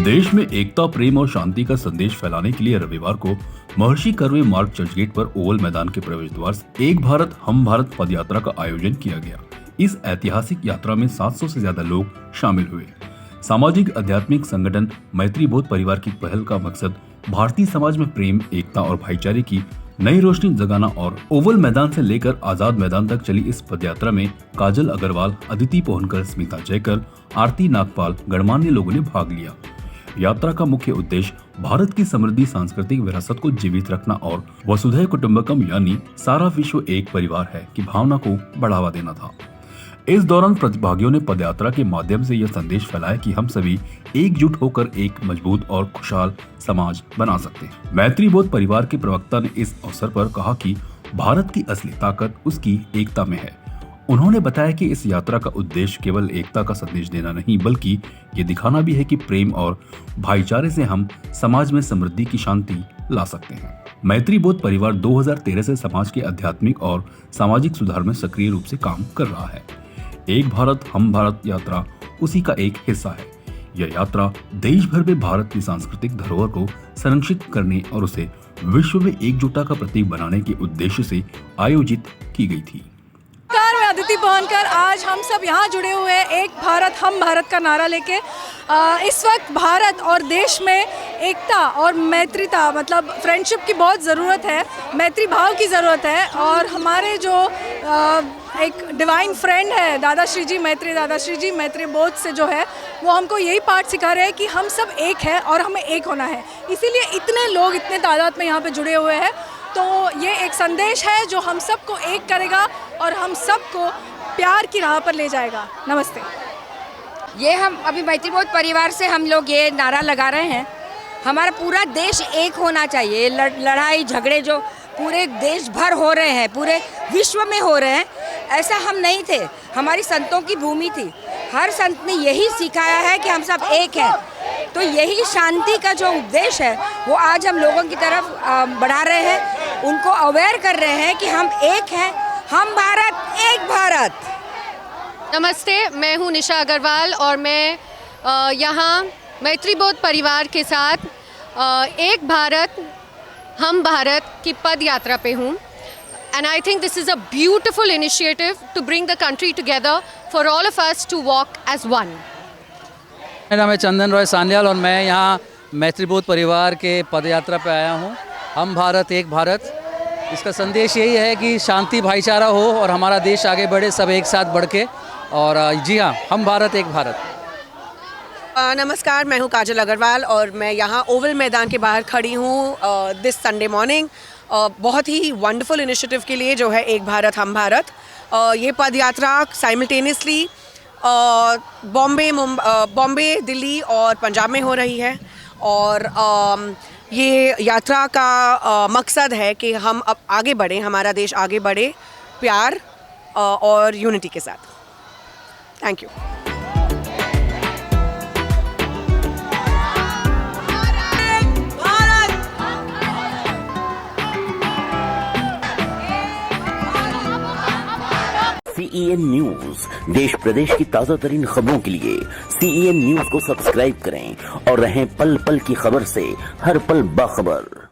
देश में एकता, प्रेम और शांति का संदेश फैलाने के लिए रविवार को महर्षि कर्वे मार्ग चर्चगेट पर ओवल मैदान के प्रवेश द्वार से एक भारत हम भारत पदयात्रा का आयोजन किया गया। इस ऐतिहासिक यात्रा में 700 से ज्यादा लोग शामिल हुए। सामाजिक आध्यात्मिक संगठन मैत्री बोध परिवार की पहल का मकसद भारतीय समाज में प्रेम, एकता और भाईचारे की नई रोशनी जगाना और ओवल मैदान से लेकर आजाद मैदान तक चली इस पदयात्रा में काजल अग्रवाल, अदिति पोहनकर, स्मिता जयकर, आरती नागपाल, गणमान्य लोगों ने भाग लिया। यात्रा का मुख्य उद्देश्य भारत की समृद्धि, सांस्कृतिक विरासत को जीवित रखना और वसुधैव कुटुंबकम यानी सारा विश्व एक परिवार है की भावना को बढ़ावा देना था। इस दौरान प्रतिभागियों ने पदयात्रा के माध्यम से यह संदेश फैलाया कि हम सभी एकजुट होकर एक मजबूत और खुशहाल समाज बना सकते हैं। मैत्री बोध परिवार के प्रवक्ता ने इस अवसर पर कहा कि भारत की असली ताकत उसकी एकता में है। उन्होंने बताया कि इस यात्रा का उद्देश्य केवल एकता का संदेश देना नहीं, बल्कि ये दिखाना भी है कि प्रेम और भाईचारे से हम समाज में समृद्धि की शांति ला सकते हैं। मैत्री बोध परिवार 2013 से समाज के आध्यात्मिक और सामाजिक सुधार में सक्रिय रूप से काम कर रहा है। एक भारत हम भारत यात्रा उसी का एक हिस्सा है। यह यात्रा देश भर में भारत की सांस्कृतिक धरोहर को संरक्षित करने और उसे विश्व में एकजुटता का प्रतीक बनाने के उद्देश्य से आयोजित की गई थी। मैं अदिति पोहनकर, आज हम सब यहाँ जुड़े हुए हैं एक भारत हम भारत का नारा लेके। इस वक्त भारत और देश में एकता और मैत्रीता मतलब फ्रेंडशिप की बहुत ज़रूरत है, मैत्री भाव की ज़रूरत है। और हमारे जो एक डिवाइन फ्रेंड है दादा श्री जी मैत्री बोध से जो है वो हमको यही पाठ सिखा रहे हैं कि हम सब एक है और हमें एक होना है। इसीलिए इतने लोग इतने तादाद में यहाँ पे जुड़े हुए हैं। तो ये एक संदेश है जो हम सबको एक करेगा और हम सबको प्यार की राह पर ले जाएगा। नमस्ते। ये हम अभी मैत्री बोध परिवार से हम लोग ये नारा लगा रहे हैं, हमारा पूरा देश एक होना चाहिए। लड़ाई झगड़े जो पूरे देश भर हो रहे हैं, पूरे विश्व में हो रहे हैं, ऐसा हम नहीं थे। हमारी संतों की भूमि थी, हर संत ने यही सिखाया है कि हम सब एक हैं। तो यही शांति का जो उद्देश्य है वो आज हम लोगों की तरफ बढ़ा रहे हैं, उनको अवेयर कर रहे हैं कि हम एक हैं, हम भारत एक भारत। नमस्ते, मैं हूँ निशा अग्रवाल और मैं यहाँ मैत्री बोध परिवार के साथ एक भारत हम भारत की पद यात्रा पे हूँ। And I think this is a beautiful initiative to bring the country together for all of us to walk as one. मेरा नाम है चंदन रॉय सान्याल और मैं यहाँ मैत्री बोध परिवार के पदयात्रा पे आया हूँ। हम भारत एक भारत, इसका संदेश यही है कि शांति भाईचारा हो और हमारा देश आगे बढ़े, सब एक साथ बढ़ के। और जी हाँ, हम भारत एक भारत। नमस्कार, मैं हूँ काजल अग्रवाल और मैं यहाँ ओवल मैदान के बाहर खड़ी हूँ दिस संडे मॉर्निंग। बहुत ही वंडरफुल इनिशिएटिव के लिए जो है एक भारत हम भारत। ये पद यात्रा साइमल्टेनियसली बॉम्बे, दिल्ली और पंजाब में हो रही है। और ये यात्रा का मकसद है कि हम अब आगे बढ़ें, हमारा देश आगे बढ़े प्यार और यूनिटी के साथ। Thank you. CEN न्यूज, देश प्रदेश की ताजा तरीन खबरों के लिए CEN न्यूज को सब्सक्राइब करें और रहें पल पल की खबर से हर पल बाखबर।